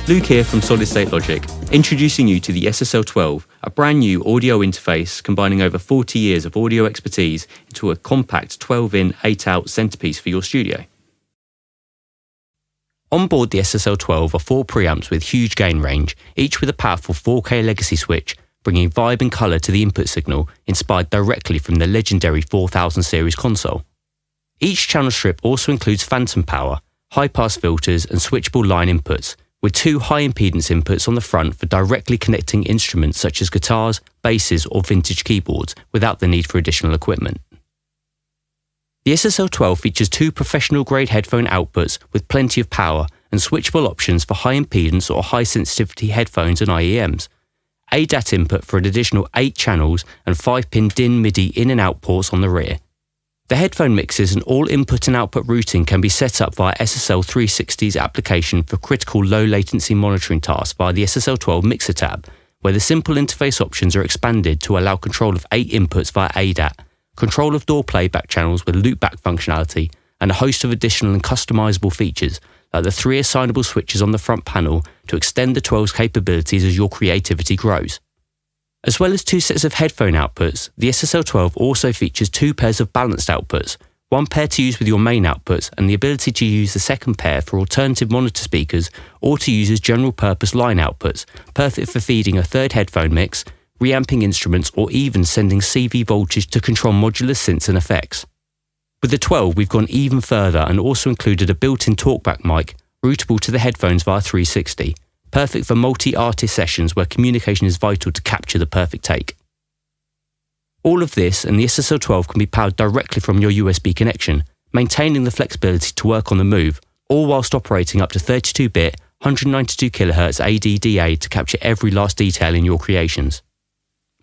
Luke here from Solid State Logic, introducing you to the SSL12, a brand new audio interface combining over 40 years of audio expertise into a compact 12-in, 8-out centerpiece for your studio. On board the SSL12 are 4 preamps with huge gain range, each with a powerful 4K legacy switch, bringing vibe and colour to the input signal, inspired directly from the legendary 4000 series console. Each channel strip also includes phantom power, high-pass filters and switchable line inputs, with 2 high-impedance inputs on the front for directly connecting instruments such as guitars, basses or vintage keyboards without the need for additional equipment. The SSL12 features 2 professional-grade headphone outputs with plenty of power and switchable options for high-impedance or high-sensitivity headphones and IEMs, ADAT input for an additional 8 channels and 5-pin DIN MIDI in and out ports on the rear. The headphone mixes and all input and output routing can be set up via SSL 360's application for critical low latency monitoring tasks via the SSL12 Mixer tab, where the simple interface options are expanded to allow control of 8 inputs via ADAT, control of door playback channels with loopback functionality, and a host of additional and customizable features like the 3 assignable switches on the front panel to extend the 12's capabilities as your creativity grows. As well as 2 sets of headphone outputs, the SSL12 also features 2 pairs of balanced outputs, 1 pair to use with your main outputs and the ability to use the second pair for alternative monitor speakers or to use as general purpose line outputs, perfect for feeding a third headphone mix, reamping instruments or even sending CV voltage to control modular synths and effects. With the 12 we've gone even further and also included a built-in talkback mic, routable to the headphones via 360. Perfect for multi-artist sessions where communication is vital to capture the perfect take. All of this and the SSL12 can be powered directly from your USB connection, maintaining the flexibility to work on the move, all whilst operating up to 32-bit, 192 kHz ADDA to capture every last detail in your creations.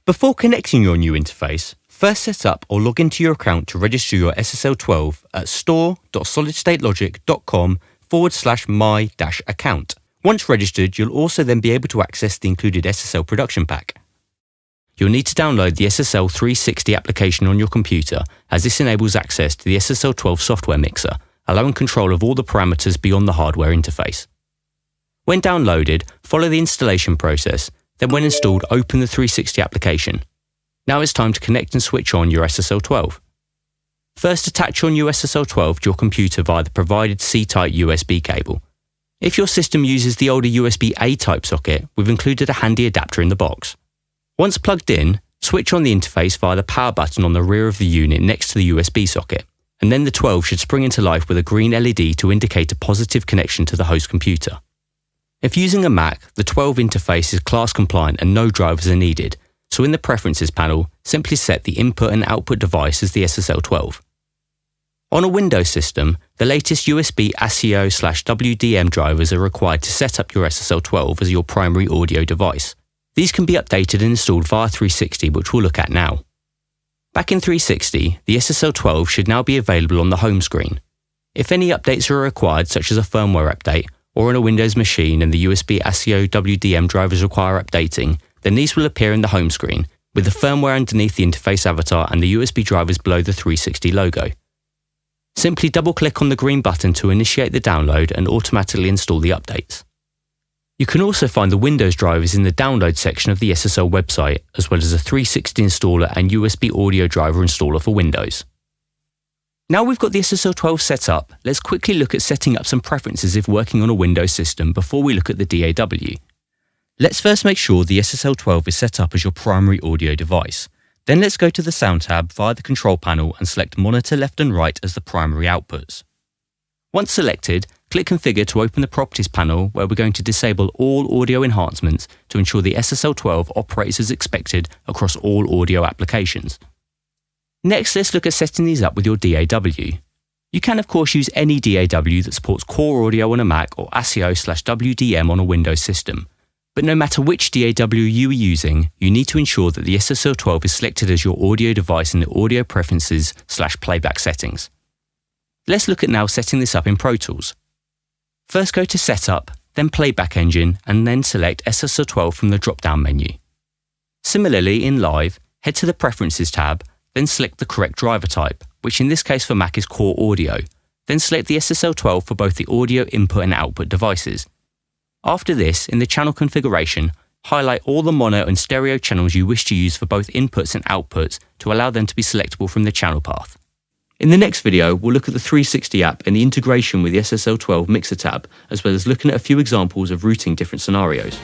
Before connecting your new interface, first set up or log into your account to register your SSL12 at store.solidstatelogic.com/my-account. Once registered, you'll also then be able to access the included SSL production pack. You'll need to download the SSL 360 application on your computer, as this enables access to the SSL12 software mixer, allowing control of all the parameters beyond the hardware interface. When downloaded, follow the installation process, then when installed, open the 360 application. Now it's time to connect and switch on your SSL12. First, attach your new SSL12 to your computer via the provided C-type USB cable. If your system uses the older USB A-type socket, we've included a handy adapter in the box. Once plugged in, switch on the interface via the power button on the rear of the unit next to the USB socket, and then the 12 should spring into life with a green LED to indicate a positive connection to the host computer. If using a Mac, the 12 interface is class compliant and no drivers are needed, so in the Preferences panel, simply set the input and output device as the SSL12. On a Windows system, the latest USB ASIO/WDM drivers are required to set up your SSL12 as your primary audio device. These can be updated and installed via 360, which we'll look at now. Back in 360, the SSL12 should now be available on the home screen. If any updates are required, such as a firmware update, or on a Windows machine and the USB ASIO WDM drivers require updating, then these will appear in the home screen, with the firmware underneath the interface avatar and the USB drivers below the 360 logo. Simply double-click on the green button to initiate the download and automatically install the updates. You can also find the Windows drivers in the download section of the SSL website, as well as a 360 installer and USB audio driver installer for Windows. Now we've got the SSL12 set up, let's quickly look at setting up some preferences if working on a Windows system before we look at the DAW. Let's first make sure the SSL12 is set up as your primary audio device. Then let's go to the Sound tab via the control panel and select Monitor left and right as the primary outputs. Once selected, click Configure to open the Properties panel, where we're going to disable all audio enhancements to ensure the SSL12 operates as expected across all audio applications. Next, let's look at setting these up with your DAW. You can of course use any DAW that supports core audio on a Mac or ASIO/WDM on a Windows system. But no matter which DAW you are using, you need to ensure that the SSL12 is selected as your audio device in the Audio Preferences/Playback settings. Let's look at now setting this up in Pro Tools. First go to Setup, then Playback Engine, and then select SSL12 from the drop-down menu. Similarly, in Live, head to the Preferences tab, then select the correct driver type, which in this case for Mac is Core Audio. Then select the SSL12 for both the audio input and output devices. After this, in the channel configuration, highlight all the mono and stereo channels you wish to use for both inputs and outputs to allow them to be selectable from the channel path. In the next video, we'll look at the 360 app and the integration with the SSL 12 mixer tab, as well as looking at a few examples of routing different scenarios.